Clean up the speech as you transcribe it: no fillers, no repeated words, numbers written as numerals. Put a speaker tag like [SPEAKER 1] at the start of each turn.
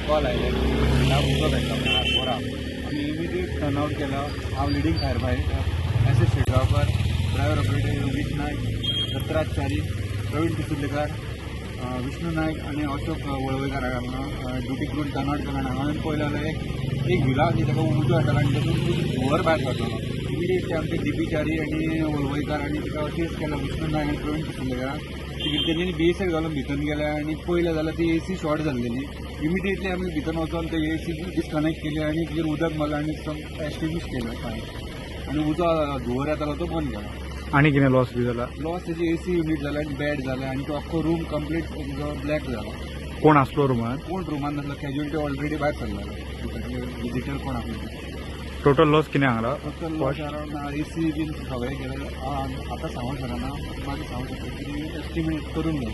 [SPEAKER 1] Call आयले उदक येता आरपोरा आमी इमिडिएट टर्न आउट केला। हांव leading fire fighter S S Shetgaonkar, driver operator Yogesh Naik, Dattaraj Chari, Praveen Kusurlekar, Vishnu Naik आणि अशोक वळवयकाराक हांगा ड्युटी करून टर्न आउट केला। हांवें पळयलो एक व्हिला की ताका उजो हाडटालो आनी तातूंत धुंवर भायर काडटालो। इमिडिएटली आमचे डीपी च्यारी आनी वळवयकार आनी तिका चेस केला विष्णू नायक आनी प्रवीण कुसुर्लेकाराक। तेंच्यांनी बीएसएफ घालून भितर गेल्या आनी पळयलें जाल्यार ती एसी शॉर्ट जाल्लेली। इमिडिएटली आमी भितर वचून ते एसी डिस्कनेक्ट केली आनी तिचेर उदक मारलें आनी एक्सटिंग्विश केलें फायर आनी उजो धुंवर येतालो तो बंद केला।
[SPEAKER 2] आणि कितें लॉस बी जाला?
[SPEAKER 1] लॉस तेजी एसी युनिट जाला आनी बेड जाला आनी तो अख्खो रूम कंप्लीट ब्लॅक जाला।
[SPEAKER 2] कोण आसलो रुमान?
[SPEAKER 1] कोण रुमान नासलो, कॅज्युअलिटी ऑलरेडी भायर सरलेलो, विजिटर कोण आसलो।
[SPEAKER 2] टोटल लॉस कितें हांगला?
[SPEAKER 1] टोटल लॉस अरावंड एसी बीन सगळें गेलें आतां सांगूंक शकना, मागीर सांगूंक शकता, एस्टिमेट करून जाय।